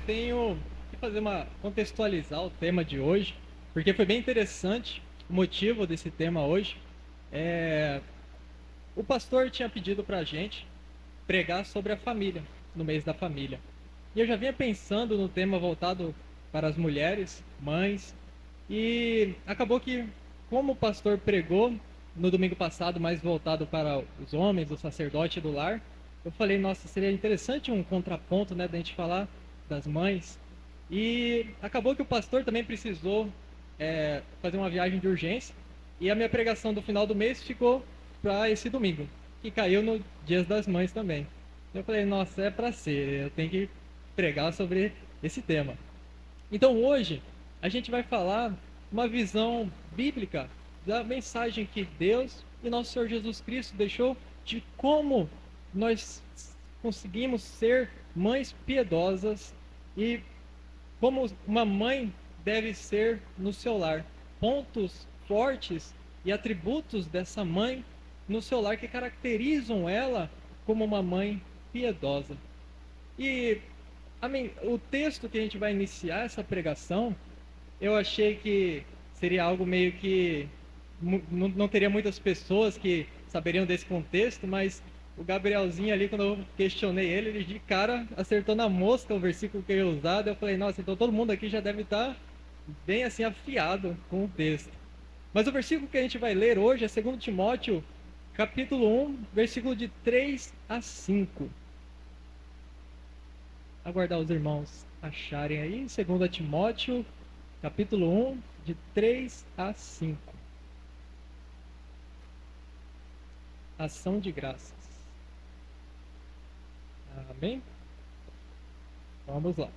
tenho que contextualizar o tema de hoje, porque foi bem interessante o motivo desse tema hoje. É, o pastor tinha pedido para a gente pregar sobre a família, no mês da família. E eu já vinha pensando no tema voltado para as mulheres, mães, e acabou que, como o pastor pregou no domingo passado, mais voltado para os homens, o sacerdote do lar, eu falei, nossa, seria interessante um contraponto, né, da gente falar das mães. E acabou que o pastor também precisou fazer uma viagem de urgência, e a minha pregação do final do mês ficou para esse domingo, que caiu no Dias das Mães também. Eu falei, nossa, é para ser, eu tenho que pregar sobre esse tema. Então hoje a gente vai falar uma visão bíblica da mensagem que Deus e nosso Senhor Jesus Cristo deixou de como nós conseguimos ser mães piedosas e como uma mãe deve ser no seu lar. Pontos fortes e atributos dessa mãe no seu lar que caracterizam ela como uma mãe piedosa. E o texto que a gente vai iniciar essa pregação, eu achei que seria algo meio que não teria muitas pessoas que saberiam desse contexto, mas o Gabrielzinho ali, quando eu questionei ele, ele de cara acertou na mosca o versículo que eu ia usar. Eu falei, nossa, então todo mundo aqui já deve estar bem assim afiado com o texto. Mas o versículo que a gente vai ler hoje é 2 Timóteo, capítulo 1, versículo de 3 a 5. Aguardar os irmãos acharem aí, 2 Timóteo, capítulo 1, de 3 a 5. Ação de graças. Amém? Vamos lá.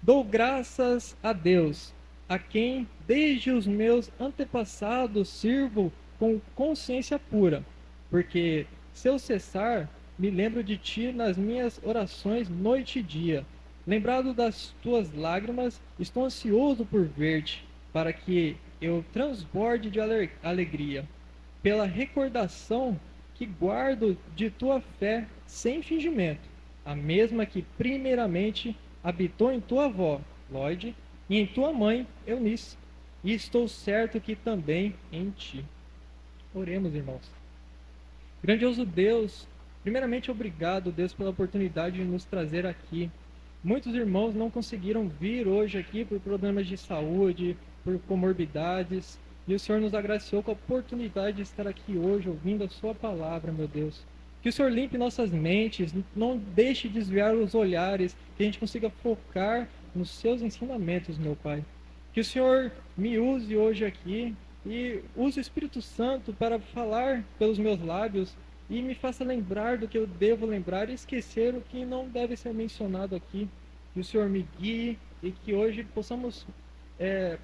Dou graças a Deus, a quem desde os meus antepassados sirvo com consciência pura, porque se eu cessar, me lembro de ti nas minhas orações noite e dia. Lembrado das tuas lágrimas, estou ansioso por ver-te, para que eu transborde de alegria, pela recordação que guardo de tua fé sem fingimento, a mesma que primeiramente habitou em tua avó, Lloyd, e em tua mãe, Eunice, e estou certo que também em ti. Oremos, irmãos. Grandioso Deus, primeiramente obrigado, Deus, pela oportunidade de nos trazer aqui. Muitos irmãos não conseguiram vir hoje aqui por problemas de saúde, por comorbidades, e o Senhor nos agraciou com a oportunidade de estar aqui hoje ouvindo a sua palavra, meu Deus. Que o Senhor limpe nossas mentes, não deixe desviar os olhares, que a gente consiga focar nos seus ensinamentos, meu Pai. Que o Senhor me use hoje aqui e use o Espírito Santo para falar pelos meus lábios e me faça lembrar do que eu devo lembrar e esquecer o que não deve ser mencionado aqui. Que o Senhor me guie e que hoje possamos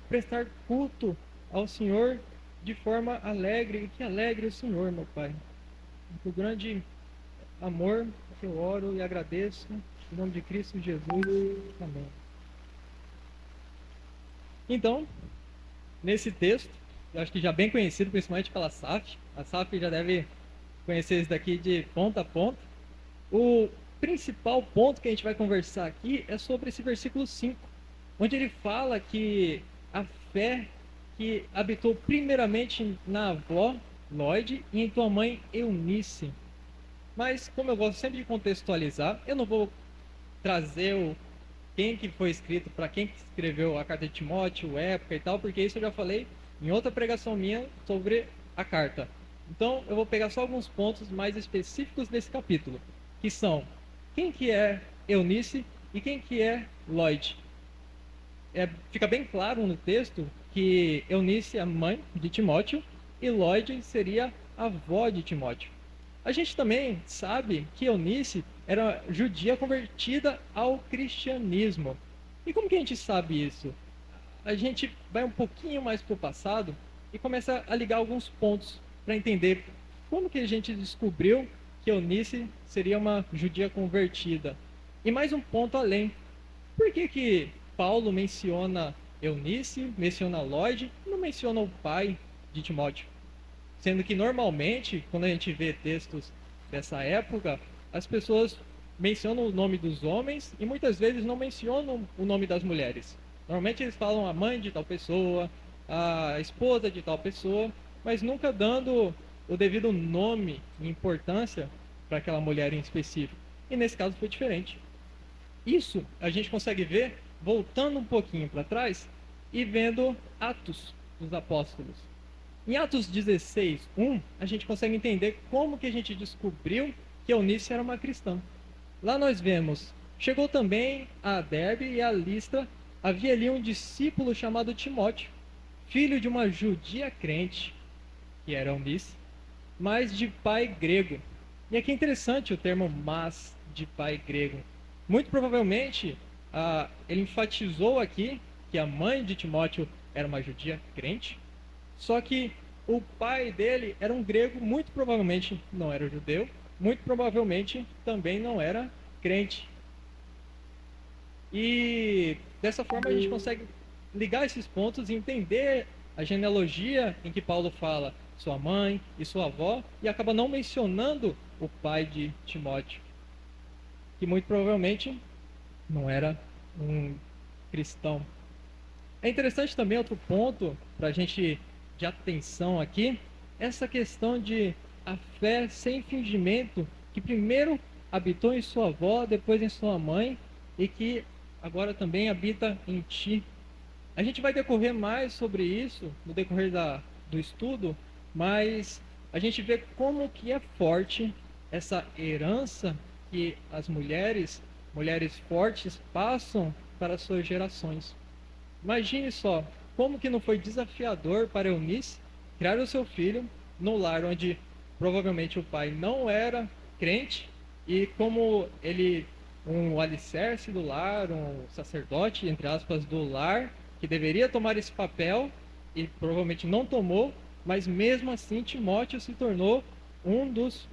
prestar culto ao Senhor de forma alegre e que alegre o Senhor, meu Pai. Com grande amor que eu oro e agradeço em nome de Cristo Jesus. Amém. Então, nesse texto, eu acho que já bem conhecido, principalmente pela SAF, a SAF já deve conhecer isso daqui de ponta a ponta. O principal ponto que a gente vai conversar aqui é sobre esse versículo 5, onde ele fala que a fé que habitou primeiramente na avó, Lloyd, e em tua mãe, Eunice. Mas, como eu gosto sempre de contextualizar, eu não vou trazer quem que foi escrito, para quem que escreveu a carta de Timóteo, época e tal, porque isso eu já falei em outra pregação minha sobre a carta. Então, eu vou pegar só alguns pontos mais específicos desse capítulo, que são quem que é Eunice e quem que é Lloyd. Fica bem claro no texto que Eunice é a mãe de Timóteo e Lloyd seria a avó de Timóteo. A gente também sabe que Eunice era judia convertida ao cristianismo. E como que a gente sabe isso? A gente vai um pouquinho mais para o passado e começa a ligar alguns pontos para entender como que a gente descobriu que Eunice seria uma judia convertida. E mais um ponto além. Por que que Paulo menciona Eunice, menciona Lloyd, e não menciona o pai de Timóteo? Sendo que normalmente, quando a gente vê textos dessa época, as pessoas mencionam o nome dos homens e muitas vezes não mencionam o nome das mulheres. Normalmente eles falam a mãe de tal pessoa, a esposa de tal pessoa, mas nunca dando o devido nome e importância para aquela mulher em específico. E nesse caso foi diferente. Isso a gente consegue ver voltando um pouquinho para trás e vendo Atos dos Apóstolos. Em Atos 16, 1, a gente consegue entender como que a gente descobriu que Eunice era uma cristã. Lá nós vemos, chegou também a Derbe e a Listra, havia ali um discípulo chamado Timóteo, filho de uma judia crente, que era Eunice, mas de pai grego. E aqui é interessante o termo mas de pai grego. Muito provavelmente, ele enfatizou aqui que a mãe de Timóteo era uma judia crente, só que o pai dele era um grego, muito provavelmente não era judeu, muito provavelmente também não era crente. E dessa forma a gente consegue ligar esses pontos e entender a genealogia em que Paulo fala sua mãe e sua avó e acaba não mencionando o pai de Timóteo, que muito provavelmente não era um cristão. É interessante também outro ponto para a gente de atenção aqui, essa questão de a fé sem fingimento, que primeiro habitou em sua avó, depois em sua mãe, e que agora também habita em ti. A gente vai decorrer mais sobre isso no decorrer do estudo, mas a gente vê como que é forte essa herança que as mulheres fortes, passam para as suas gerações. Imagine só, como que não foi desafiador para Eunice criar o seu filho no lar onde provavelmente o pai não era crente e como ele, um alicerce do lar, um sacerdote, entre aspas, do lar, que deveria tomar esse papel e provavelmente não tomou, mas mesmo assim Timóteo se tornou um dos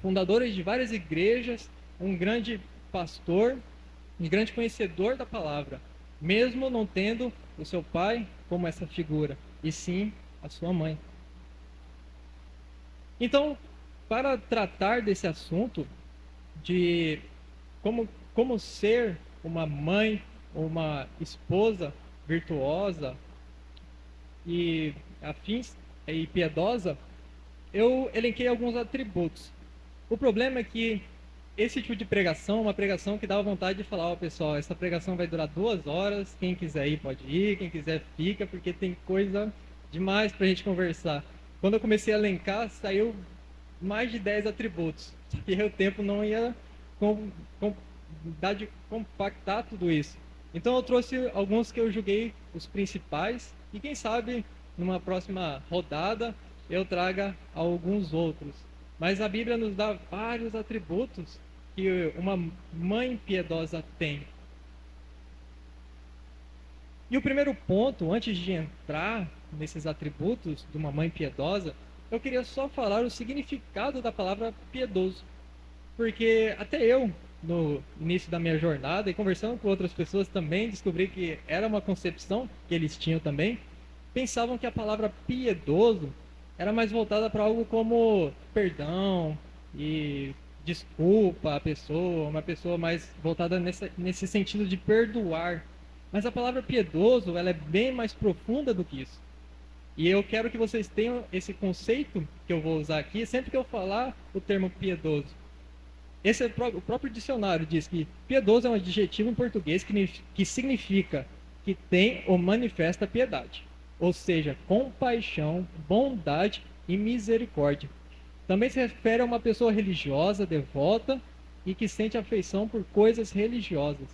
fundadores de várias igrejas, um grande pastor, um grande conhecedor da palavra, mesmo não tendo o seu pai como essa figura, e sim a sua mãe. Então, para tratar desse assunto de como ser uma mãe, uma esposa virtuosa e afins e piedosa, eu elenquei alguns atributos. O problema é que esse tipo de pregação é uma pregação que dá vontade de falar, ó, pessoal, essa pregação vai durar 2 horas, quem quiser ir pode ir, quem quiser fica, porque tem coisa demais para a gente conversar. Quando eu comecei a elencar, saiu mais de 10 atributos, e o tempo não ia dar de compactar tudo isso. Então eu trouxe alguns que eu julguei os principais, e quem sabe numa próxima rodada eu traga alguns outros. Mas a Bíblia nos dá vários atributos que uma mãe piedosa tem. E o primeiro ponto, antes de entrar nesses atributos de uma mãe piedosa, eu queria só falar o significado da palavra piedoso. Porque até eu, no início da minha jornada, e conversando com outras pessoas também, descobri que era uma concepção que eles tinham também, pensavam que a palavra piedoso era mais voltada para algo como perdão e desculpa a pessoa, uma pessoa mais voltada nesse sentido de perdoar. Mas a palavra piedoso, ela é bem mais profunda do que isso. E eu quero que vocês tenham esse conceito que eu vou usar aqui sempre que eu falar o termo piedoso. Esse é o próprio dicionário diz que piedoso é um adjetivo em português que significa que tem ou manifesta piedade, ou seja, compaixão, bondade e misericórdia. Também se refere a uma pessoa religiosa, devota e que sente afeição por coisas religiosas.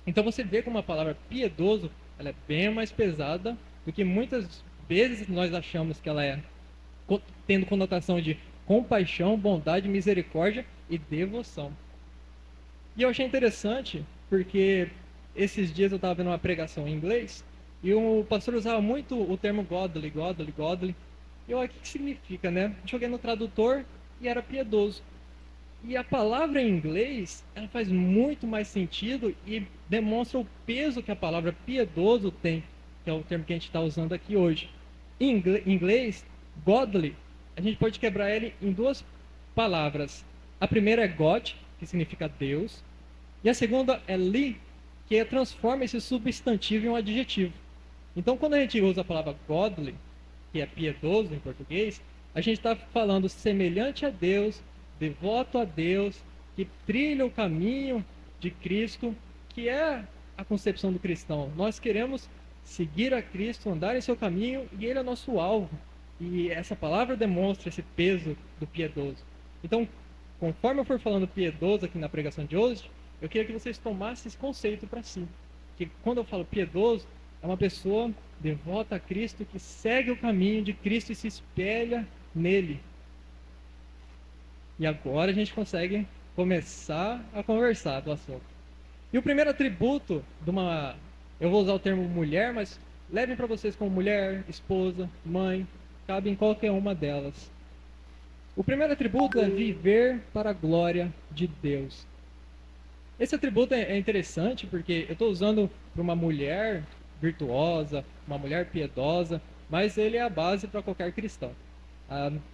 Então você vê como a palavra piedoso, ela é bem mais pesada do que muitas vezes nós achamos que ela é, tendo conotação de compaixão, bondade, misericórdia e devoção. E eu achei interessante porque esses dias eu estava vendo uma pregação em inglês e o pastor usava muito o termo godly, godly, godly. E eu, o que significa, né? Joguei no tradutor e era piedoso. E a palavra em inglês, ela faz muito mais sentido e demonstra o peso que a palavra piedoso tem, que é o termo que a gente está usando aqui hoje. Em inglês, godly, a gente pode quebrar ele em duas palavras. A primeira é God, que significa Deus. E a segunda é li, que transforma esse substantivo em um adjetivo. Então, quando a gente usa a palavra godly, que é piedoso em português, a gente está falando semelhante a Deus, devoto a Deus, que trilha o caminho de Cristo, que é a concepção do cristão. Nós queremos seguir a Cristo, andar em seu caminho, e Ele é nosso alvo. E essa palavra demonstra esse peso do piedoso. Então, conforme eu for falando piedoso aqui na pregação de hoje, eu queria que vocês tomassem esse conceito para si. Que quando eu falo piedoso, é uma pessoa devota a Cristo, que segue o caminho de Cristo e se espelha nele. E agora a gente consegue começar a conversar do assunto. E o primeiro atributo de uma... Eu vou usar o termo mulher, mas levem para vocês como mulher, esposa, mãe, cabe em qualquer uma delas. O primeiro atributo é viver para a glória de Deus. Esse atributo é interessante porque eu estou usando para uma mulher virtuosa, uma mulher piedosa, mas ele é a base para qualquer cristão.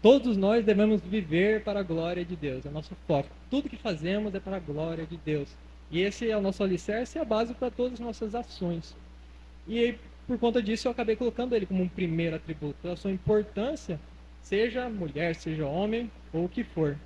Todos nós devemos viver para a glória de Deus, é o nosso foco. Tudo que fazemos é para a glória de Deus. E esse é o nosso alicerce e a base para todas as nossas ações. E por conta disso eu acabei colocando ele como um primeiro atributo, pela sua importância, seja mulher, seja homem ou o que for.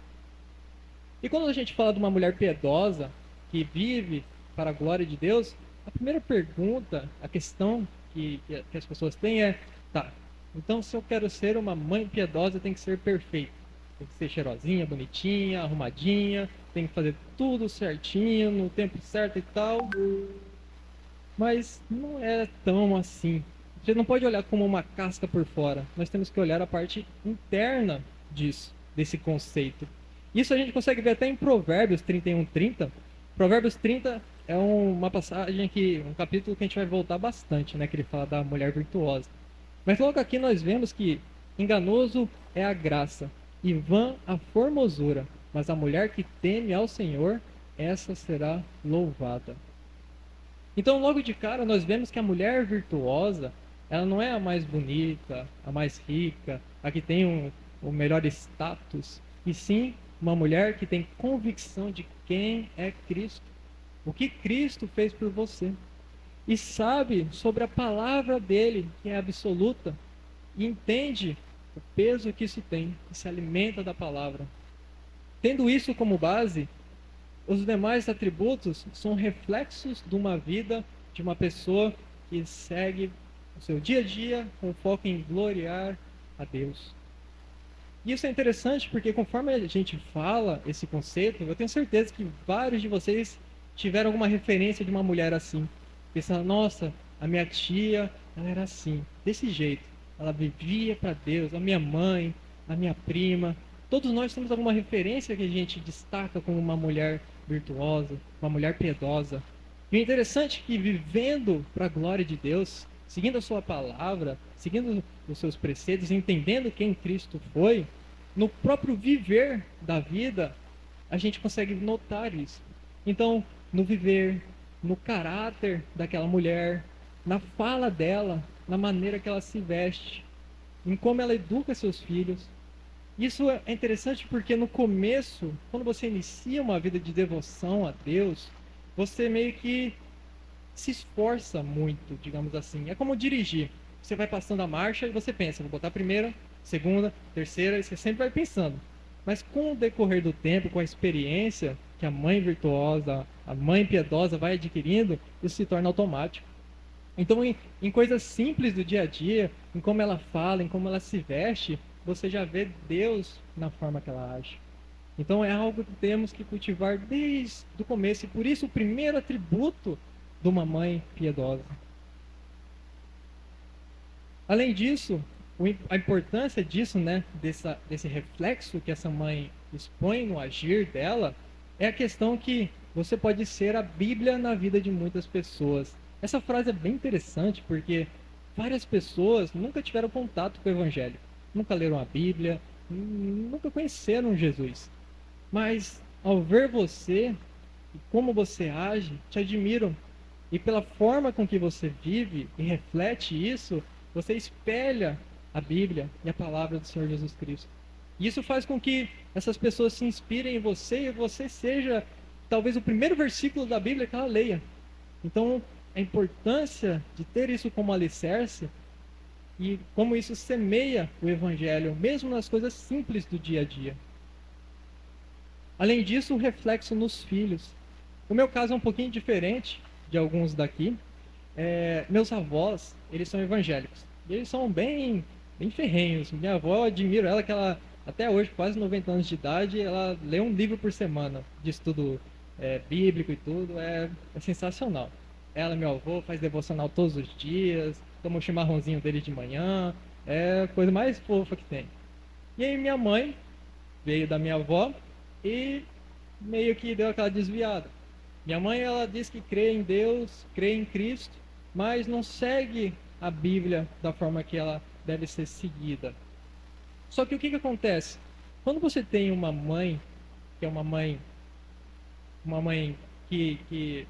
E quando a gente fala de uma mulher piedosa, que vive para a glória de Deus, a primeira pergunta, a questão que as pessoas têm é, tá, então se eu quero ser uma mãe piedosa, tem que ser perfeita. Tem que ser cheirosinha, bonitinha, arrumadinha, tem que fazer tudo certinho, no tempo certo e tal. Mas não é tão assim. Você não pode olhar como uma casca por fora. Nós temos que olhar a parte interna disso, desse conceito. Isso a gente consegue ver até em Provérbios 31:30. Provérbios 30 é uma passagem que, um capítulo que a gente vai voltar bastante, né? Que ele fala da mulher virtuosa. Mas logo aqui nós vemos que enganoso é a graça e vã a formosura, mas a mulher que teme ao Senhor, essa será louvada. Então, logo de cara, nós vemos que a mulher virtuosa, ela não é a mais bonita, a mais rica, a que tem o melhor status, e sim uma mulher que tem convicção de quem é Cristo, o que Cristo fez por você, e sabe sobre a palavra dele, que é absoluta, e entende o peso que isso tem, e se alimenta da palavra. Tendo isso como base, os demais atributos são reflexos de uma vida de uma pessoa que segue o seu dia a dia com foco em gloriar a Deus. E isso é interessante porque conforme a gente fala esse conceito, eu tenho certeza que vários de vocês tiveram alguma referência de uma mulher assim. Pensando, nossa, a minha tia, ela era assim, desse jeito. Ela vivia para Deus, a minha mãe, a minha prima. Todos nós temos alguma referência que a gente destaca como uma mulher virtuosa, uma mulher piedosa. E o interessante é que vivendo para a glória de Deus, seguindo a sua palavra, seguindo os seus preceitos, entendendo quem Cristo foi, no próprio viver da vida, a gente consegue notar isso. Então, no viver, no caráter daquela mulher, na fala dela, na maneira que ela se veste, em como ela educa seus filhos. Isso é interessante porque no começo, quando você inicia uma vida de devoção a Deus, você meio que se esforça muito, digamos assim. É como dirigir. Você vai passando a marcha e você pensa, vou botar a primeira, segunda, terceira, e você sempre vai pensando. Mas com o decorrer do tempo, com a experiência que a mãe virtuosa, a mãe piedosa vai adquirindo, isso se torna automático. Então, em coisas simples do dia a dia, em como ela fala, em como ela se veste, você já vê Deus na forma que ela age. Então é algo que temos que cultivar desde o começo, e por isso o primeiro atributo de uma mãe piedosa. Além disso, a importância disso, né, desse reflexo que essa mãe expõe no agir dela, é a questão que você pode ser a Bíblia na vida de muitas pessoas. Essa frase é bem interessante porque várias pessoas nunca tiveram contato com o Evangelho, nunca leram a Bíblia, nunca conheceram Jesus. Mas ao ver você e como você age, te admiram. E pela forma com que você vive e reflete isso, você espelha a Bíblia e a palavra do Senhor Jesus Cristo. E isso faz com que essas pessoas se inspirem em você e você seja talvez o primeiro versículo da Bíblia que ela leia. Então, a importância de ter isso como alicerce e como isso semeia o evangelho, mesmo nas coisas simples do dia a dia. Além disso, o reflexo nos filhos. O meu caso é um pouquinho diferente de alguns daqui. Meus avós, eles são evangélicos. E eles são bem ferrenhos. Minha avó, eu admiro ela, que ela, até hoje, quase 90 anos de idade, ela lê um livro por semana de estudo bíblico e tudo. É sensacional. Ela, meu avô, faz devocional todos os dias, toma o chimarrãozinho dele de manhã. É a coisa mais fofa que tem. E aí minha mãe veio da minha avó e meio que deu aquela desviada. Minha mãe, ela diz que crê em Deus, crê em Cristo, mas não segue a Bíblia da forma que ela deve ser seguida. Só que o que acontece? Quando você tem uma mãe, que é uma mãe que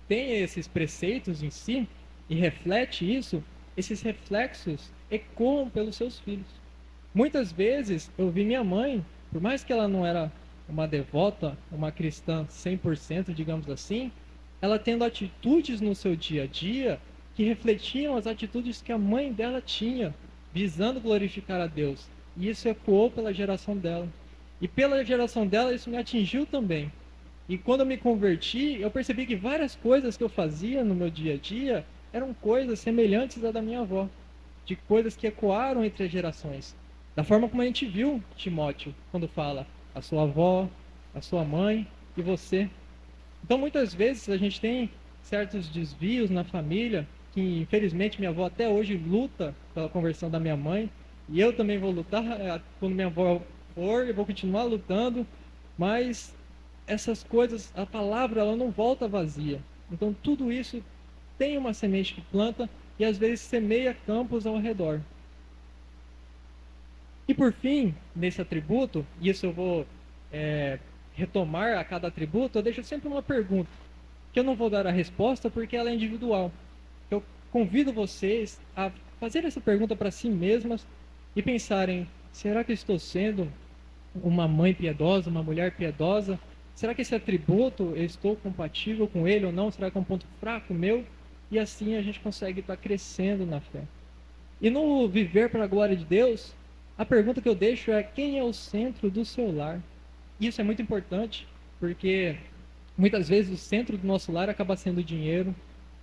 tem esses preceitos em si e reflete isso, esses reflexos ecoam pelos seus filhos. Muitas vezes eu vi minha mãe, por mais que ela não era uma devota, uma cristã 100%, digamos assim, ela tendo atitudes no seu dia a dia que refletiam as atitudes que a mãe dela tinha, visando glorificar a Deus. E isso ecoou pela geração dela. E pela geração dela isso me atingiu também. E quando eu me converti, eu percebi que várias coisas que eu fazia no meu dia a dia eram coisas semelhantes à da minha avó, de coisas que ecoaram entre as gerações. Da forma como a gente viu Timóteo, quando fala a sua avó, a sua mãe e você. Então, muitas vezes, a gente tem certos desvios na família, que infelizmente minha avó até hoje luta pela conversão da minha mãe, e eu também vou lutar quando minha avó for, eu vou continuar lutando, mas essas coisas, a palavra, ela não volta vazia. Então, tudo isso tem uma semente que planta e às vezes semeia campos ao redor. E por fim, nesse atributo, e isso eu vou retomar a cada atributo, eu deixo sempre uma pergunta, que eu não vou dar a resposta porque ela é individual. Eu convido vocês a fazer essa pergunta para si mesmas e pensarem: será que eu estou sendo uma mãe piedosa, uma mulher piedosa? Será que esse atributo eu estou compatível com ele ou não? Será que é um ponto fraco meu? E assim a gente consegue estar crescendo na fé. E no viver para a glória de Deus, a pergunta que eu deixo é: quem é o centro do seu lar? Isso é muito importante, porque muitas vezes o centro do nosso lar acaba sendo o dinheiro,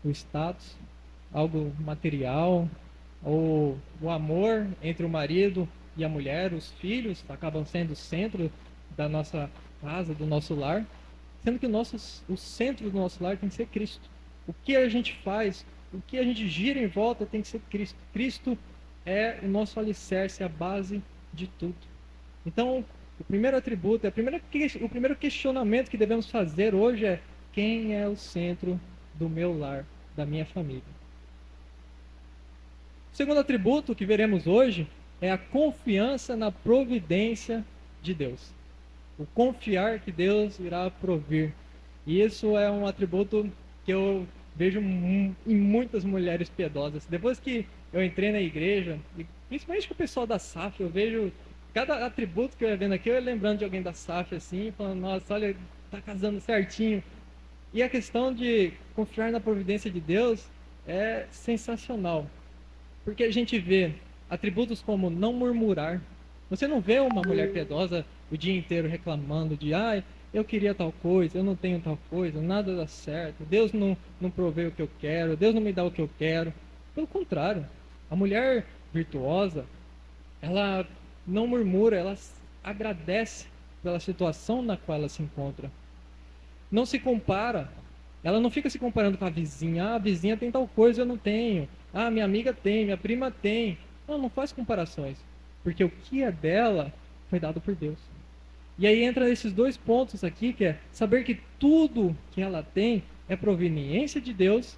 o status, algo material, ou o amor entre o marido e a mulher, os filhos acabam sendo o centro da nossa casa, do nosso lar, sendo que o centro do nosso lar tem que ser Cristo. O que a gente faz, o que a gente gira em volta tem que ser Cristo. Cristo é o nosso alicerce, a base de tudo. Então, o primeiro atributo, o primeiro questionamento que devemos fazer hoje é: quem é o centro do meu lar, da minha família? O segundo atributo que veremos hoje é a confiança na providência de Deus. O confiar que Deus irá provir. E isso é um atributo que eu vejo em muitas mulheres piedosas. Depois que eu entrei na igreja, e principalmente com o pessoal da SAF, eu vejo cada atributo que eu ia vendo aqui, eu ia lembrando de alguém da SAF assim, falando: nossa, olha, tá casando certinho. E a questão de confiar na providência de Deus é sensacional. Porque a gente vê atributos como não murmurar. Você não vê uma mulher piedosa o dia inteiro reclamando de: ai, eu queria tal coisa, eu não tenho tal coisa, nada dá certo, Deus não provê o que eu quero, Deus não me dá o que eu quero. Pelo contrário, a mulher virtuosa, ela não murmura, ela agradece pela situação na qual ela se encontra. Não se compara, ela não fica se comparando com a vizinha: ah, a vizinha tem tal coisa, eu não tenho, ah, minha amiga tem, minha prima tem. Não faz comparações, porque o que é dela foi dado por Deus. E aí entra esses dois pontos aqui, que é saber que tudo que ela tem é proveniência de Deus,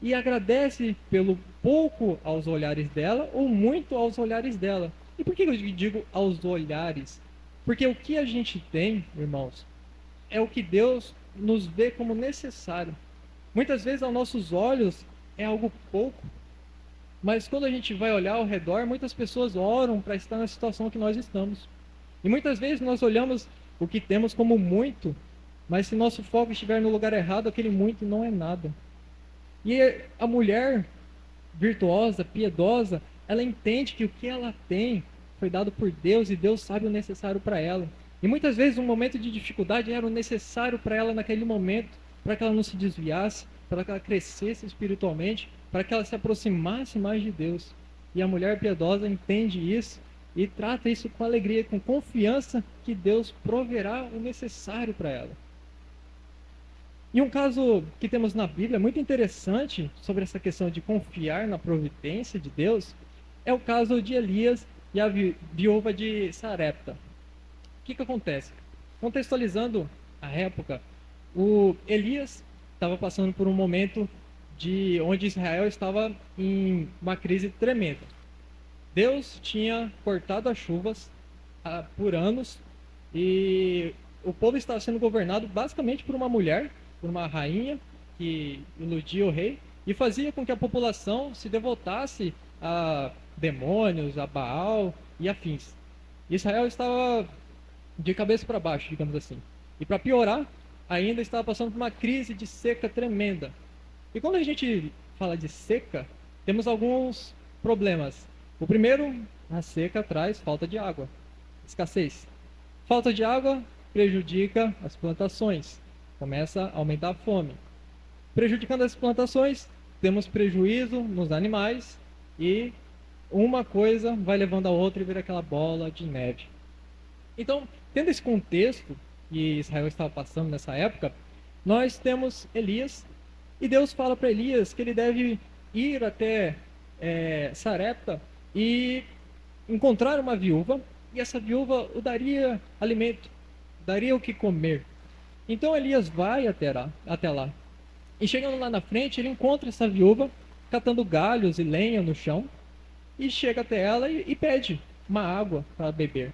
e agradece pelo pouco aos olhares dela ou muito aos olhares dela. E por que eu digo aos olhares? Porque o que a gente tem, irmãos, é o que Deus nos vê como necessário. Muitas vezes aos nossos olhos é algo pouco, mas quando a gente vai olhar ao redor, muitas pessoas oram para estar na situação que nós estamos. E muitas vezes nós olhamos o que temos como muito, mas se nosso foco estiver no lugar errado, aquele muito não é nada. E a mulher virtuosa, piedosa, ela entende que o que ela tem foi dado por Deus e Deus sabe o necessário para ela. E muitas vezes um momento de dificuldade era o necessário para ela naquele momento, para que ela não se desviasse, para que ela crescesse espiritualmente, para que ela se aproximasse mais de Deus. E a mulher piedosa entende isso e trata isso com alegria, com confiança que Deus proverá o necessário para ela. E um caso que temos na Bíblia muito interessante sobre essa questão de confiar na providência de Deus é o caso de Elias e a viúva de Sarepta. O que acontece? Contextualizando a época, o Elias estava passando por um momento de onde Israel estava em uma crise tremenda. Deus tinha cortado as chuvas por anos e o povo estava sendo governado basicamente por uma mulher, por uma rainha que iludia o rei e fazia com que a população se devotasse a demônios, a Baal e afins. Israel estava de cabeça para baixo, digamos assim. E para piorar, ainda estava passando por uma crise de seca tremenda. E quando a gente fala de seca, temos alguns problemas. O primeiro, a seca traz falta de água, escassez. Falta de água prejudica as plantações, começa a aumentar a fome. Prejudicando as plantações, temos prejuízo nos animais e uma coisa vai levando a outra e vira aquela bola de neve. Então, tendo esse contexto que Israel estava passando nessa época, nós temos Elias e Deus fala para Elias que ele deve ir até Sarepta e encontrar uma viúva, e essa viúva o daria alimento, daria o que comer. Então Elias vai até lá. E chegando lá na frente, ele encontra essa viúva catando galhos e lenha no chão, e chega até ela e pede uma água para beber.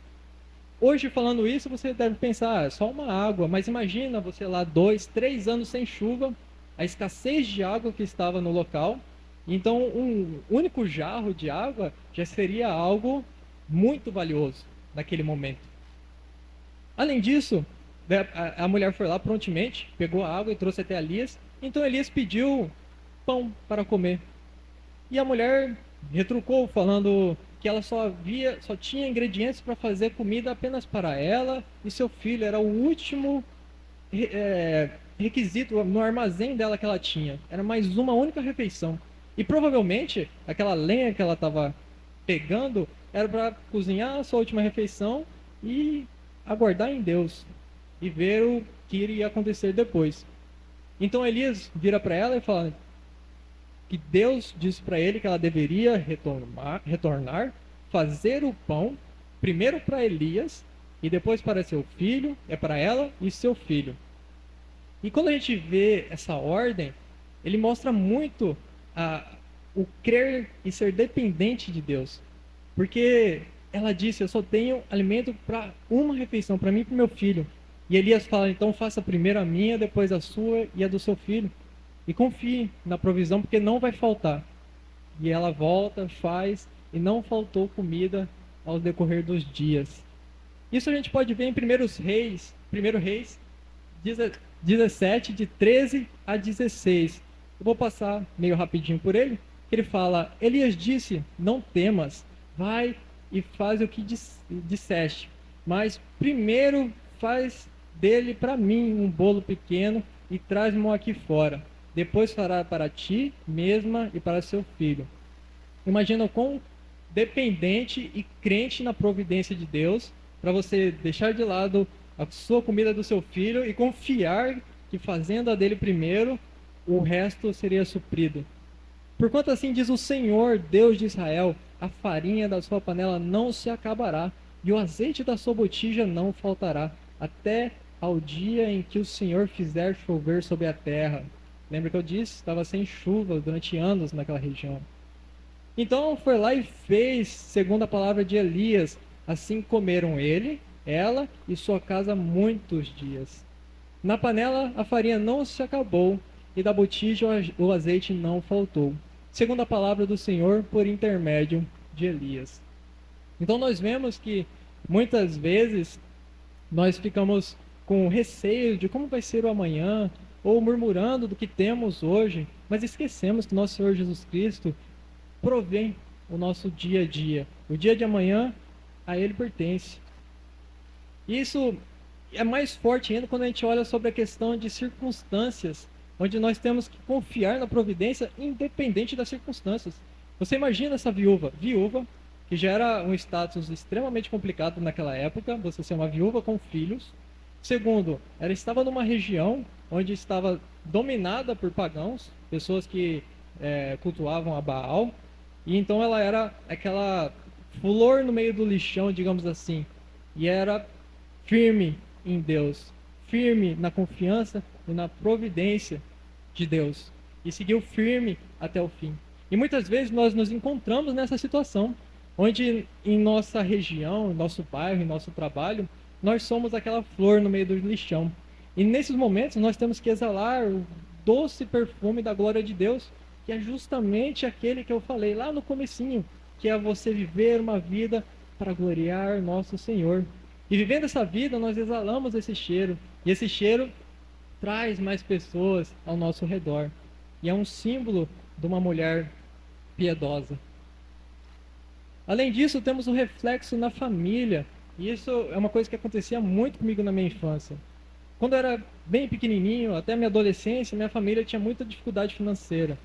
Hoje, falando isso, você deve pensar, é só uma água, mas imagina você lá 2, 3 anos sem chuva, a escassez de água que estava no local. Então, um único jarro de água já seria algo muito valioso naquele momento. Além disso, a mulher foi lá prontamente, pegou a água e trouxe até Elias. Então Elias pediu pão para comer. E a mulher retrucou, falando que ela só tinha ingredientes para fazer comida apenas para ela e seu filho. Era o último requisito no armazém dela que ela tinha. Era mais uma única refeição. E provavelmente aquela lenha que ela estava pegando era para cozinhar a sua última refeição e aguardar em Deus e ver o que iria acontecer depois. Então Elias vira para ela e fala que Deus disse para ele que ela deveria retornar, fazer o pão, primeiro para Elias e depois para seu filho, para ela e seu filho. E quando a gente vê essa ordem, ele mostra muito o crer e ser dependente de Deus. Porque ela disse, eu só tenho alimento para uma refeição, para mim e para o meu filho. E Elias fala, então faça primeiro a minha, depois a sua e a do seu filho. E confie na provisão, porque não vai faltar. E ela volta, faz, e não faltou comida ao decorrer dos dias. Isso a gente pode ver em 1 Reis 17, de 13 a 16. Eu vou passar meio rapidinho por ele. Ele fala, Elias disse, não temas, vai e faz o que disseste. Mas primeiro faz dele para mim um bolo pequeno e traz-mo aqui fora. Depois fará para ti mesma e para seu filho. Imagina o quão dependente e crente na providência de Deus, para você deixar de lado a sua comida do seu filho e confiar que fazendo a dele primeiro, o resto seria suprido. Porquanto assim diz o Senhor, Deus de Israel, a farinha da sua panela não se acabará, e o azeite da sua botija não faltará, até ao dia em que o Senhor fizer chover sobre a terra. Lembra que eu disse? Estava sem chuva durante anos naquela região. Então foi lá e fez, segundo a palavra de Elias. Assim comeram ele, ela e sua casa muitos dias. Na panela a farinha não se acabou, e da botija o azeite não faltou, segundo a palavra do Senhor por intermédio de Elias. Então nós vemos que Muitas vezes nós ficamos com receio de como vai ser o amanhã, ou murmurando do que temos hoje, mas esquecemos que nosso Senhor Jesus Cristo provém o nosso dia a dia. O dia de amanhã a Ele pertence. Isso é mais forte ainda quando a gente olha sobre a questão de circunstâncias, onde nós temos que confiar na providência independente das circunstâncias. Você imagina essa viúva, que já era um status extremamente complicado naquela época, você ser uma viúva com filhos. Segundo, ela estava numa região onde estava dominada por pagãos, pessoas que cultuavam a Baal, e então ela era aquela flor no meio do lixão, digamos assim, e era firme em Deus, firme na confiança e na providência de Deus, e seguiu firme até o fim. E muitas vezes nós nos encontramos nessa situação, onde em nossa região, em nosso bairro, em nosso trabalho, nós somos aquela flor no meio do lixão. E nesses momentos nós temos que exalar o doce perfume da glória de Deus, que é justamente aquele que eu falei lá no comecinho, que é você viver uma vida para gloriar nosso Senhor. E vivendo essa vida, nós exalamos esse cheiro. E esse cheiro traz mais pessoas ao nosso redor. E é um símbolo de uma mulher piedosa. Além disso, temos um reflexo na família. E isso é uma coisa que acontecia muito comigo na minha infância. Quando eu era bem pequenininho, até minha adolescência, minha família tinha muita dificuldade financeira.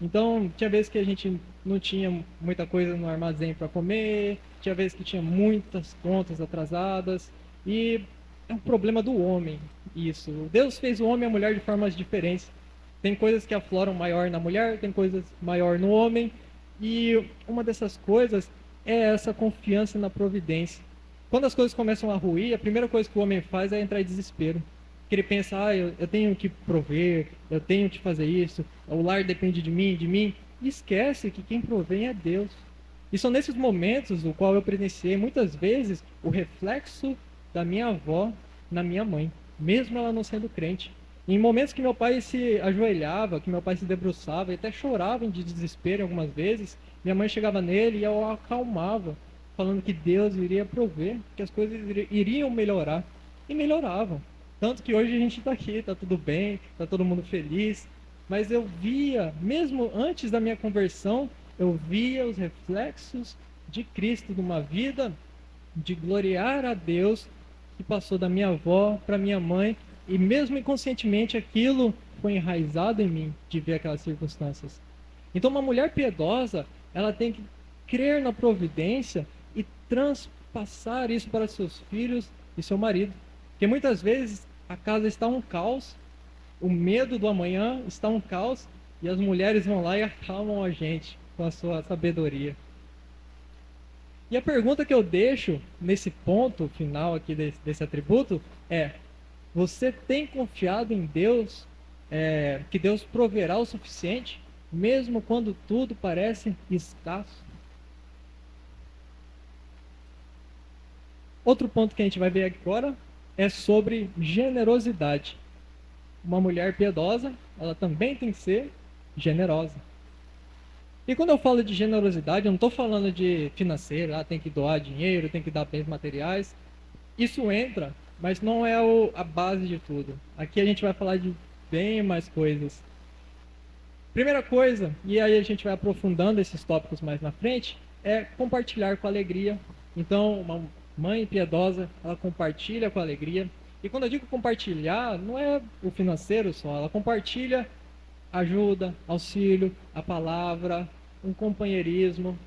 Então, tinha vezes que a gente não tinha muita coisa no armazém para comer, tinha vezes que tinha muitas contas atrasadas, e é um problema do homem, isso. Deus fez o homem e a mulher de formas diferentes. Tem coisas que afloram maior na mulher, tem coisas maior no homem, e uma dessas coisas é essa confiança na providência. Quando as coisas começam a ruir, a primeira coisa que o homem faz é entrar em desespero. Que ele pensa, eu tenho que prover, eu tenho que fazer isso, o lar depende de mim, e esquece que quem provém é Deus. E são nesses momentos o qual eu presenciei muitas vezes o reflexo da minha avó na minha mãe, mesmo ela não sendo crente. Em momentos que meu pai se ajoelhava, que meu pai se debruçava e até chorava de desespero algumas vezes, minha mãe chegava nele e eu acalmava, falando que Deus iria prover, que as coisas iriam melhorar. E melhoravam. Tanto que hoje a gente está aqui, está tudo bem, está todo mundo feliz. Mas eu via, mesmo antes da minha conversão, eu via os reflexos de Cristo numa vida de gloriar a Deus que passou da minha avó para minha mãe. E mesmo inconscientemente aquilo foi enraizado em mim de ver aquelas circunstâncias. Então uma mulher piedosa, ela tem que crer na providência e transpassar isso para seus filhos e seu marido. Porque muitas vezes a casa está um caos, o medo do amanhã está um caos, e as mulheres vão lá e acalmam a gente com a sua sabedoria. E a pergunta que eu deixo nesse ponto final aqui desse atributo é: você tem confiado em Deus, que Deus proverá o suficiente, mesmo quando tudo parece escasso? Outro ponto que a gente vai ver agora é sobre generosidade. Uma mulher piedosa, ela também tem que ser generosa. E quando eu falo de generosidade, eu não estou falando de financeiro, tem que doar dinheiro, tem que dar bens materiais. Isso entra, mas não é a base de tudo. Aqui a gente vai falar de bem mais coisas. Primeira coisa, e aí a gente vai aprofundando esses tópicos mais na frente, é compartilhar com alegria. Então, uma mãe piedosa, ela compartilha com alegria. E quando eu digo compartilhar, não é o financeiro só, ela compartilha ajuda, auxílio, a palavra, um companheirismo.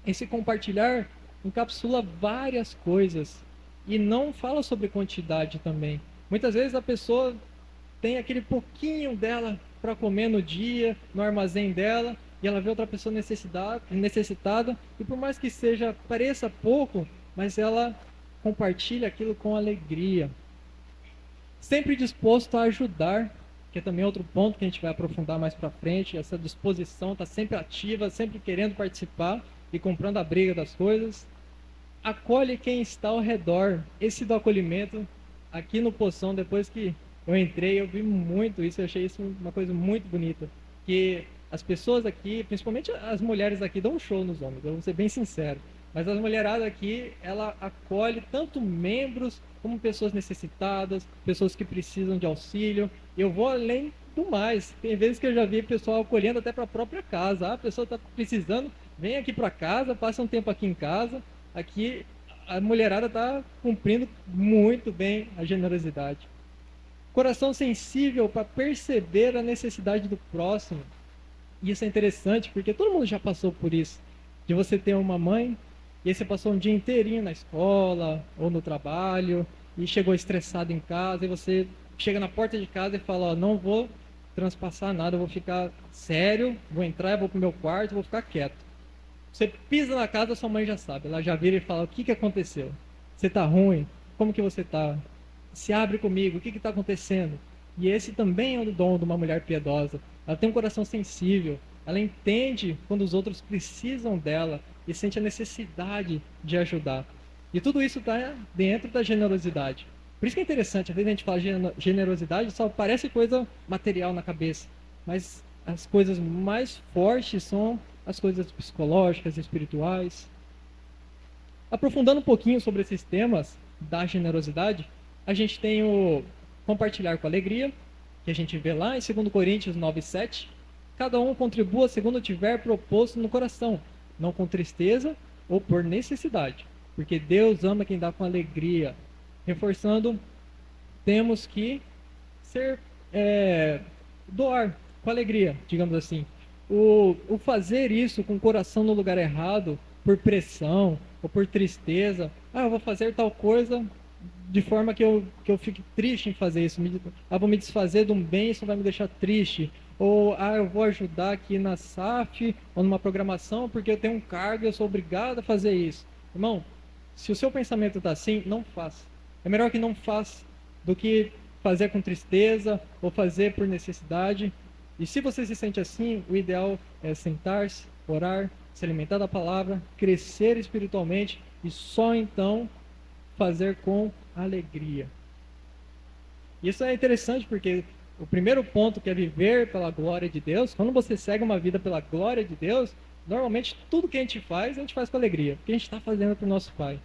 Esse compartilhar encapsula várias coisas e não fala sobre quantidade também. Muitas vezes a pessoa tem aquele pouquinho dela para comer no dia, no armazém dela, e ela vê outra pessoa necessitada, e por mais que pareça pouco, mas ela compartilha aquilo com alegria. Sempre disposto a ajudar, que é também outro ponto que a gente vai aprofundar mais para frente. Essa disposição está sempre ativa, sempre querendo participar e comprando a briga das coisas. Acolhe quem está ao redor. Esse do acolhimento, aqui no Poção, depois que eu entrei, eu vi muito isso, eu achei isso uma coisa muito bonita. Que as pessoas aqui, principalmente as mulheres aqui, dão um show nos homens, eu vou ser bem sincero. Mas a mulherada aqui, ela acolhe tanto membros como pessoas necessitadas, pessoas que precisam de auxílio. Eu vou além do mais. Tem vezes que eu já vi pessoal acolhendo até para a própria casa. Ah, a pessoa está precisando, vem aqui para casa, passa um tempo aqui em casa. Aqui a mulherada está cumprindo muito bem a generosidade. Coração sensível para perceber a necessidade do próximo. E isso é interessante porque todo mundo já passou por isso. De você ter uma mãe e aí você passou um dia inteirinho na escola ou no trabalho e chegou estressado em casa e você chega na porta de casa e fala, ó, não vou transpassar nada, eu vou ficar sério, vou entrar, vou pro meu quarto, vou ficar quieto. Você pisa na casa, sua mãe já sabe, ela já vira e fala, o que que aconteceu? Você tá ruim? Como que você tá? Se abre comigo, o que que tá acontecendo? E esse também é o dom de uma mulher piedosa. Ela tem um coração sensível, ela entende quando os outros precisam dela e sente a necessidade de ajudar. E tudo isso está dentro da generosidade. Por isso que é interessante, às vezes a gente fala generosidade, só parece coisa material na cabeça, mas as coisas mais fortes são as coisas psicológicas, espirituais. Aprofundando um pouquinho sobre esses temas da generosidade, a gente tem o compartilhar com alegria, que a gente vê lá em 2 Coríntios 9:7. Cada um contribua segundo tiver proposto no coração, não com tristeza ou por necessidade, porque Deus ama quem dá com alegria. Reforçando, temos que ser doar com alegria, digamos assim. O fazer isso com o coração no lugar errado, por pressão ou por tristeza, eu vou fazer tal coisa de forma que eu fique triste em fazer isso, vou me desfazer de um bem, isso vai me deixar triste. Ou, eu vou ajudar aqui na SAF ou numa programação porque eu tenho um cargo e eu sou obrigado a fazer isso. Irmão, se o seu pensamento está assim, não faça. É melhor que não faça do que fazer com tristeza ou fazer por necessidade. E se você se sente assim, o ideal é sentar-se, orar, se alimentar da palavra, crescer espiritualmente e só então fazer com alegria. Isso é interessante porque o primeiro ponto que é viver pela glória de Deus, quando você segue uma vida pela glória de Deus, normalmente tudo que a gente faz com alegria, porque a gente está fazendo para o nosso Pai.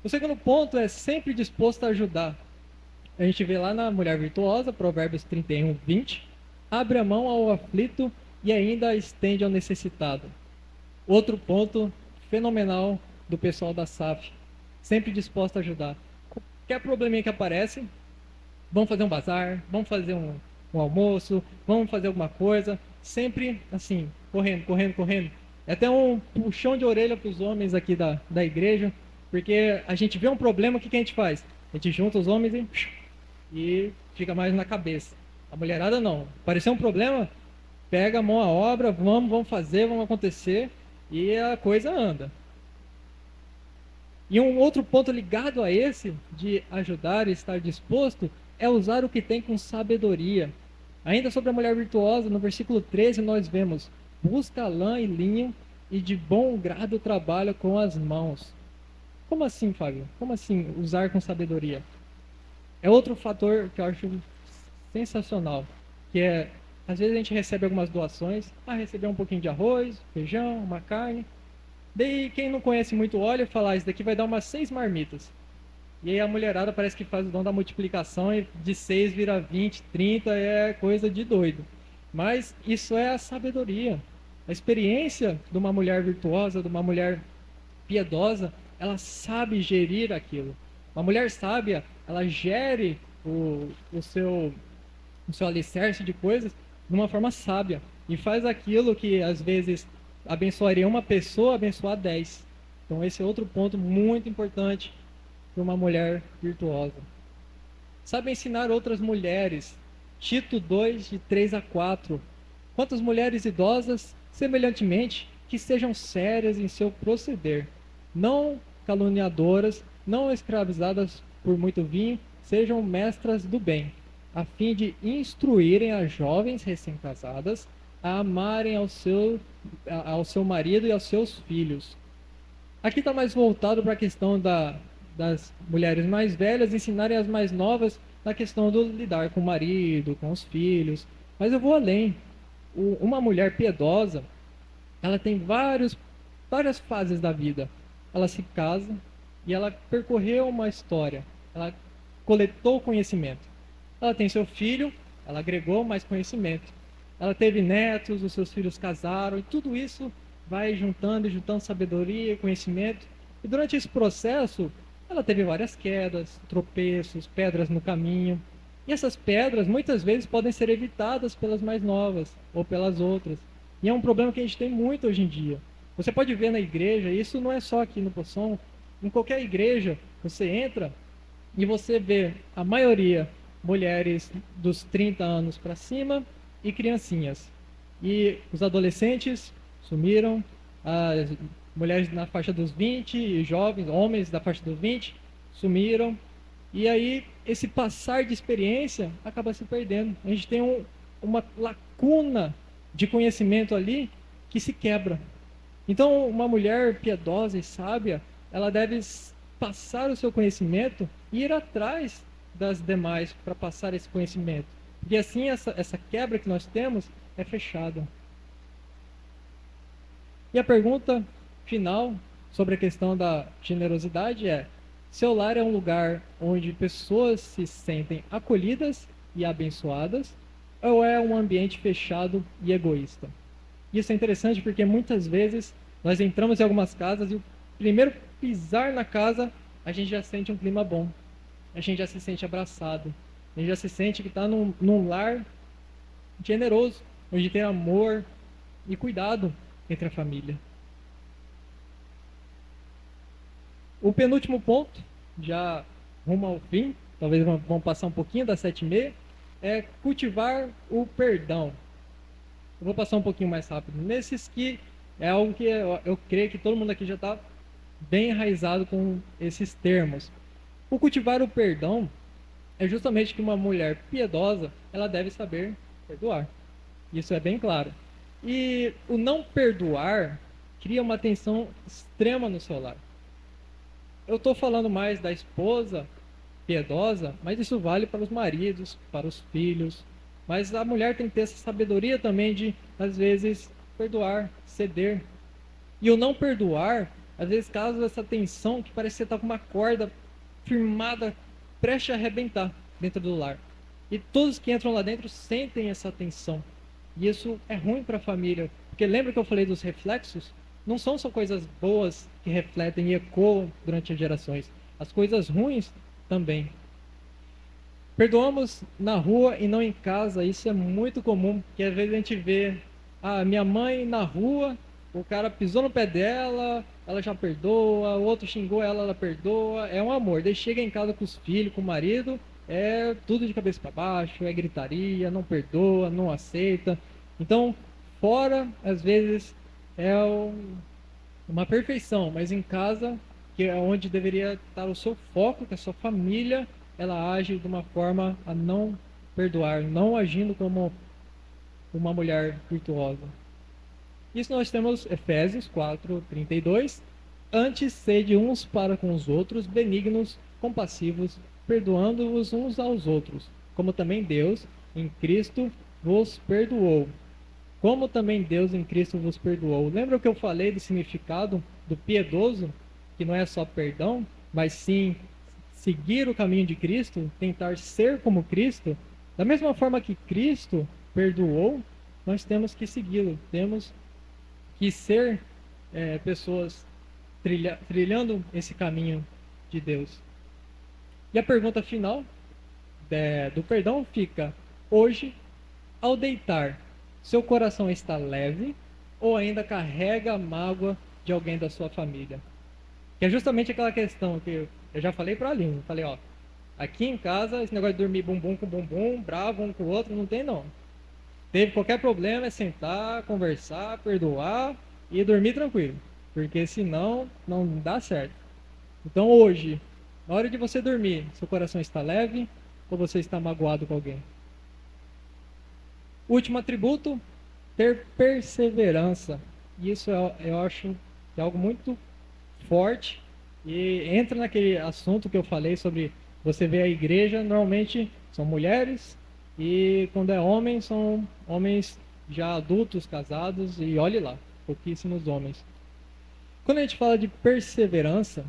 O segundo ponto é sempre disposto a ajudar. A gente vê lá na Mulher Virtuosa, Provérbios 31:20, abre a mão ao aflito e ainda estende ao necessitado. Outro ponto fenomenal do pessoal da SAF, sempre disposto a ajudar. Qualquer probleminha que aparece, vamos fazer um bazar, vamos fazer um almoço, vamos fazer alguma coisa, sempre assim, correndo, correndo, correndo. É até um puxão de orelha para os homens aqui da igreja, porque a gente vê um problema, o que a gente faz? A gente junta os homens e fica mais na cabeça. A mulherada não. Apareceu um problema, pega a mão à obra, vamos fazer, vamos acontecer, e a coisa anda. E um outro ponto ligado a esse, de ajudar e estar disposto, é usar o que tem com sabedoria. Ainda sobre a mulher virtuosa, no versículo 13, nós vemos: busca lã e linho e de bom grado trabalha com as mãos. Como assim, Fábio? Como assim usar com sabedoria? É outro fator que eu acho sensacional, que é, às vezes a gente recebe algumas doações, receber um pouquinho de arroz, feijão, uma carne. Daí quem não conhece muito óleo fala, isso daqui vai dar umas 6 marmitas. E aí a mulherada parece que faz o dom da multiplicação e de 6 vira 20, 30, é coisa de doido. Mas isso é a sabedoria. A experiência de uma mulher virtuosa, de uma mulher piedosa, ela sabe gerir aquilo. Uma mulher sábia, ela gere o seu alicerce de coisas de uma forma sábia. E faz aquilo que às vezes abençoaria uma pessoa, abençoar 10. Então esse é outro ponto muito importante para uma mulher virtuosa. Sabe ensinar outras mulheres. Tito 2:3-4. Quantas mulheres idosas, semelhantemente, que sejam sérias em seu proceder, não caluniadoras, não escravizadas por muito vinho, sejam mestras do bem, a fim de instruírem as jovens recém-casadas a amarem ao seu marido e aos seus filhos. Aqui está mais voltado para a questão das mulheres mais velhas ensinarem as mais novas na questão do lidar com o marido, com os filhos. Mas eu vou além. Uma mulher piedosa, ela tem várias fases da vida. ela se casa e ela percorreu uma história, ela coletou conhecimento. Ela tem seu filho, ela agregou mais conhecimento. Ela teve netos, os seus filhos casaram, e tudo isso vai juntando e juntando sabedoria, conhecimento. E durante esse processo, ela teve várias quedas, tropeços, pedras no caminho. E essas pedras muitas vezes podem ser evitadas pelas mais novas ou pelas outras. E é um problema que a gente tem muito hoje em dia. Você pode ver na igreja, isso não é só aqui no Poção, em qualquer igreja, você entra e você vê a maioria mulheres dos 30 anos para cima e criancinhas. E os adolescentes sumiram, as mulheres na faixa dos 20 e jovens, homens da faixa dos 20 sumiram. E aí esse passar de experiência acaba se perdendo. A gente tem uma lacuna de conhecimento ali que se quebra. Então, uma mulher piedosa e sábia, ela deve passar o seu conhecimento e ir atrás das demais para passar esse conhecimento. Porque assim essa quebra que nós temos é fechada. E a pergunta final sobre a questão da generosidade é: seu lar é um lugar onde pessoas se sentem acolhidas e abençoadas, ou é um ambiente fechado e egoísta? Isso é interessante porque muitas vezes nós entramos em algumas casas e o primeiro pisar na casa a gente já sente um clima bom, a gente já se sente abraçado, a gente já se sente que está num lar generoso, onde tem amor e cuidado entre a família. O penúltimo ponto, já rumo ao fim, talvez vamos passar um pouquinho das 7h30, é cultivar o perdão. Eu vou passar um pouquinho mais rápido nesses, que é algo que eu creio que todo mundo aqui já está bem enraizado com esses termos. O cultivar o perdão é justamente que uma mulher piedosa, ela deve saber perdoar. Isso é bem claro. E o não perdoar cria uma tensão extrema no seu lar. Eu estou falando mais da esposa piedosa, mas isso vale para os maridos, para os filhos. Mas a mulher tem que ter essa sabedoria também de, às vezes, perdoar, ceder. E o não perdoar, às vezes, causa essa tensão que parece que você está com uma corda firmada, prestes a arrebentar dentro do lar. E todos que entram lá dentro sentem essa tensão. E isso é ruim para a família. Porque lembra que eu falei dos reflexos? Não são só coisas boas que refletem e ecoam durante as gerações. As coisas ruins também. Perdoamos na rua e não em casa. Isso é muito comum, porque às vezes a gente vê a minha mãe na rua, o cara pisou no pé dela, ela já perdoa, o outro xingou ela, ela perdoa. É um amor. Daí chega em casa com os filhos, com o marido, é tudo de cabeça para baixo, é gritaria, não perdoa, não aceita. Então, fora, às vezes, é uma perfeição, mas em casa, que é onde deveria estar o seu foco, que é a sua família, ela age de uma forma a não perdoar, não agindo como uma mulher virtuosa. Isso nós temos Efésios 4:32. Antes sede uns para com os outros benignos, compassivos, perdoando-vos uns aos outros, como também Deus em Cristo vos perdoou. Como também Deus em Cristo vos perdoou. Lembra que eu falei do significado do piedoso, que não é só perdão, mas sim seguir o caminho de Cristo, tentar ser como Cristo? Da mesma forma que Cristo perdoou, nós temos que segui-lo, temos que ser pessoas trilhando esse caminho de Deus. E a pergunta final do perdão fica: hoje, ao deitar, seu coração está leve ou ainda carrega a mágoa de alguém da sua família? Que é justamente aquela questão que eu já falei para a Aline. Falei, ó, aqui em casa, esse negócio de dormir bumbum com bumbum, bravo um com o outro, não tem não. Teve qualquer problema, é sentar, conversar, perdoar e dormir tranquilo. Porque senão, não dá certo. Então hoje, na hora de você dormir, seu coração está leve ou você está magoado com alguém? Último atributo, ter perseverança. Isso eu acho que é algo muito forte e entra naquele assunto que eu falei sobre você ver a igreja, normalmente são mulheres e quando é homem, são homens já adultos, casados e olhe lá, pouquíssimos homens. Quando a gente fala de perseverança,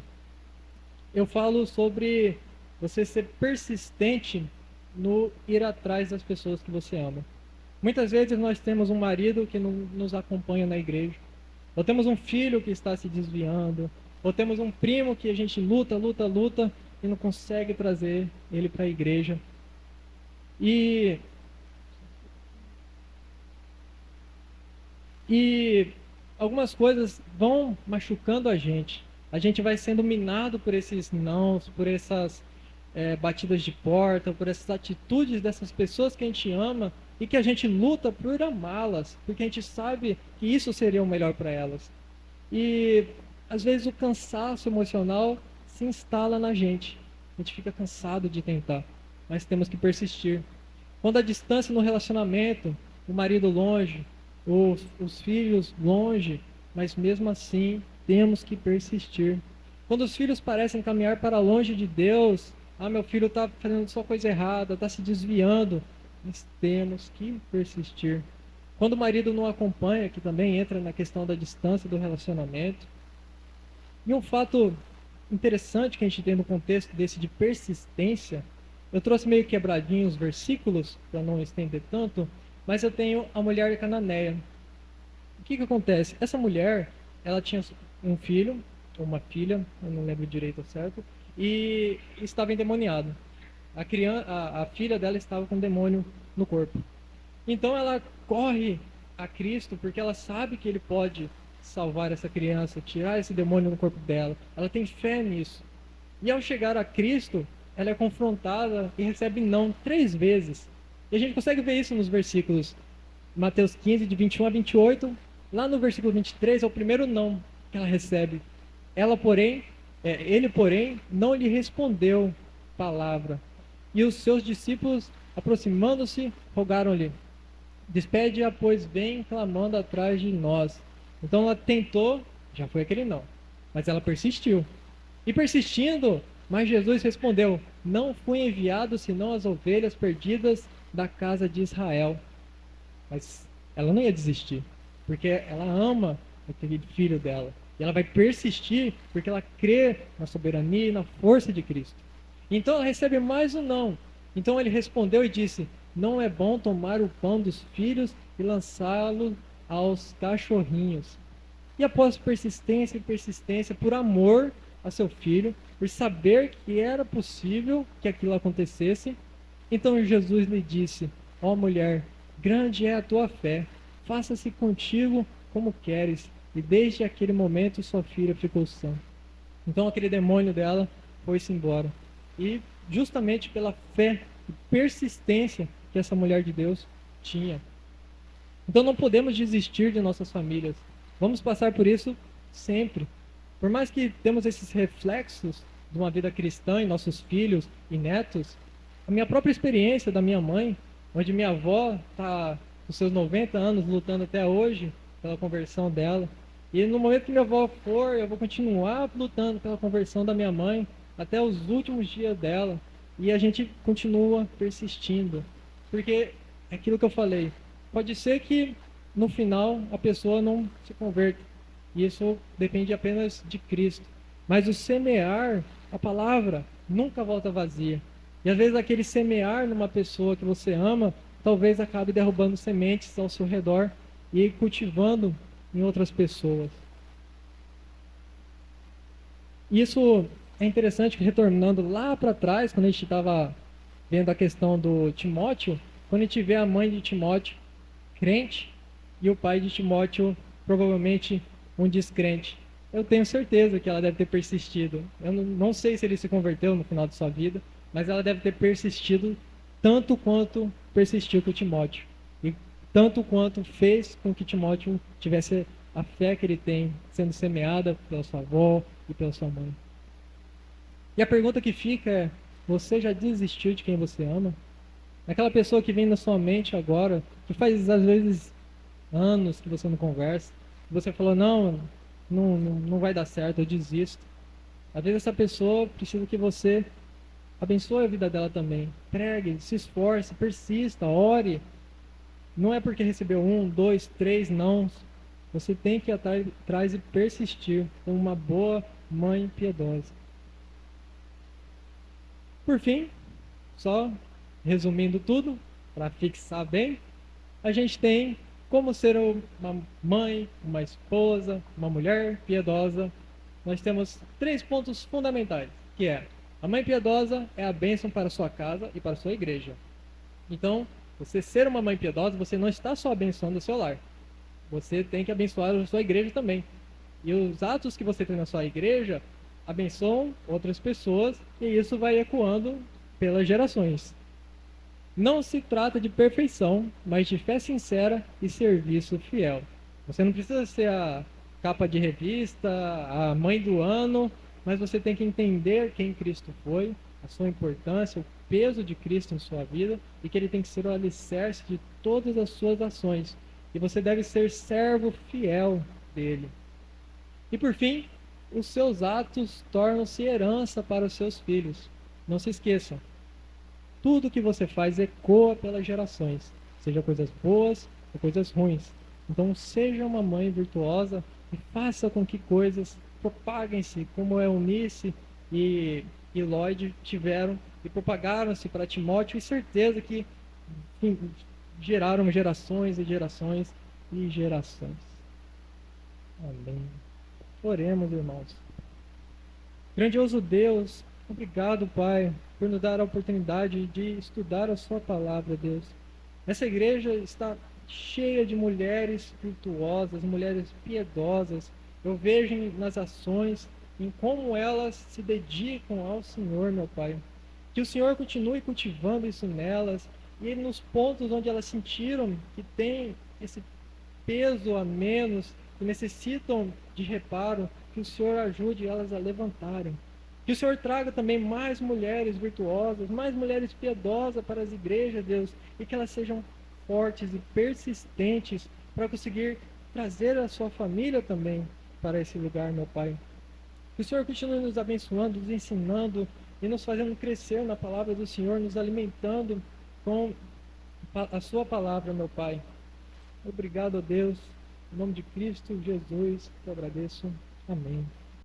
eu falo sobre você ser persistente no ir atrás das pessoas que você ama. Muitas vezes nós temos um marido que não nos acompanha na igreja, ou temos um filho que está se desviando, ou temos um primo que a gente luta, luta, luta e não consegue trazer ele para a igreja. E, e algumas coisas vão machucando a gente. A gente vai sendo minado por esses nãos, por essas batidas de porta, por essas atitudes dessas pessoas que a gente ama e que a gente luta por amá-las, porque a gente sabe que isso seria o melhor para elas. E às vezes o cansaço emocional se instala na gente. A gente fica cansado de tentar, mas temos que persistir. Quando a distância no relacionamento, o marido longe, os filhos longe, mas mesmo assim temos que persistir. Quando os filhos parecem caminhar para longe de Deus, meu filho está fazendo só coisa errada, está se desviando, mas temos que persistir. Quando o marido não acompanha, que também entra na questão da distância do relacionamento. E um fato interessante que a gente tem no contexto desse de persistência, eu trouxe meio quebradinho os versículos, para não estender tanto, mas eu tenho a mulher cananeia. O que acontece? Essa mulher, ela tinha um filho, ou uma filha, eu não lembro direito certo, e estava endemoniada. A filha dela estava com um demônio no corpo. Então ela corre a Cristo porque ela sabe que ele pode salvar essa criança, tirar esse demônio do corpo dela. Ela tem fé nisso. E ao chegar a Cristo, ela é confrontada e recebe não 3 vezes. E a gente consegue ver isso nos versículos Mateus 15, de 21 a 28. Lá no versículo 23 é o primeiro não que ela recebe. Ele, porém, não lhe respondeu palavra. E os seus discípulos, aproximando-se, rogaram-lhe: despede-a, pois vem clamando atrás de nós. Então ela tentou, já foi aquele não, mas ela persistiu. E persistindo, mas Jesus respondeu: não fui enviado senão as ovelhas perdidas da casa de Israel. Mas ela não ia desistir, porque ela ama aquele filho dela. E ela vai persistir porque ela crê na soberania e na força de Cristo. Então ela recebe mais um não. Então ele respondeu e disse: não é bom tomar o pão dos filhos e lançá-lo aos cachorrinhos. E após persistência e persistência, por amor a seu filho, por saber que era possível que aquilo acontecesse, então Jesus lhe disse: ó mulher, grande é a tua fé, faça-se contigo como queres. E desde aquele momento sua filha ficou sã. Então aquele demônio dela foi-se embora. E justamente pela fé e persistência que essa mulher de Deus tinha. Então não podemos desistir de nossas famílias. Vamos passar por isso sempre. Por mais que temos esses reflexos de uma vida cristã em nossos filhos e netos, a minha própria experiência da minha mãe, onde minha avó está com seus 90 anos lutando até hoje pela conversão dela. E no momento que minha avó for, eu vou continuar lutando pela conversão da minha mãe até os últimos dias dela. E a gente continua persistindo. Porque é aquilo que eu falei. Pode ser que no final a pessoa não se converta. E isso depende apenas de Cristo. Mas o semear, a palavra, nunca volta vazia. E às vezes aquele semear numa pessoa que você ama, talvez acabe derrubando sementes ao seu redor e cultivando em outras pessoas. Isso é interessante que, retornando lá para trás, quando a gente estava vendo a questão do Timóteo, quando a gente vê a mãe de Timóteo crente e o pai de Timóteo provavelmente um descrente, eu tenho certeza que ela deve ter persistido. Eu não sei se ele se converteu no final de sua vida, mas ela deve ter persistido tanto quanto persistiu com Timóteo. E tanto quanto fez com que Timóteo tivesse a fé que ele tem sendo semeada pela sua avó e pela sua mãe. E a pergunta que fica é: você já desistiu de quem você ama? Aquela pessoa que vem na sua mente agora, que faz às vezes anos que você não conversa, você falou: não vai dar certo, eu desisto. Às vezes essa pessoa precisa que você abençoe a vida dela também. Pregue, se esforce, persista, ore. Não é porque recebeu 1, 2, 3 nãos você tem que ir atrás e persistir como uma boa mãe piedosa. Por fim, só resumindo tudo, para fixar bem, a gente tem como ser uma mãe, uma esposa, uma mulher piedosa. Nós temos 3 pontos fundamentais, que é: a mãe piedosa é a bênção para a sua casa e para a sua igreja. Então, você ser uma mãe piedosa, você não está só abençoando o seu lar, você tem que abençoar a sua igreja também. E os atos que você tem na sua igreja abençoam outras pessoas, e isso vai ecoando pelas gerações. Não se trata de perfeição, mas de fé sincera e serviço fiel. Você não precisa ser a capa de revista, a mãe do ano, mas você tem que entender quem Cristo foi, a sua importância, o peso de Cristo em sua vida e que ele tem que ser o alicerce de todas as suas ações. E você deve ser servo fiel dele. E por fim, os seus atos tornam-se herança para os seus filhos. Não se esqueçam, tudo que você faz ecoa pelas gerações, seja coisas boas ou coisas ruins. Então, seja uma mãe virtuosa e faça com que coisas propaguem-se, como Eunice e Lloyd tiveram e propagaram-se para Timóteo, e certeza que geraram gerações e gerações e gerações. Amém. Oremos, irmãos. Grandioso Deus, obrigado, Pai, por nos dar a oportunidade de estudar a Sua palavra, Deus. Essa igreja está cheia de mulheres virtuosas, mulheres piedosas. Eu vejo nas ações, em como elas se dedicam ao Senhor, meu Pai. Que o Senhor continue cultivando isso nelas e nos pontos onde elas sentiram que tem esse peso a menos, que necessitam de reparo, que o Senhor ajude elas a levantarem. Que o Senhor traga também mais mulheres virtuosas, mais mulheres piedosas para as igrejas, Deus, e que elas sejam fortes e persistentes para conseguir trazer a sua família também para esse lugar, meu Pai. Que o Senhor continue nos abençoando, nos ensinando e nos fazendo crescer na palavra do Senhor, nos alimentando com a sua palavra, meu Pai. Obrigado a Deus. Em nome de Cristo Jesus, eu agradeço. Amém.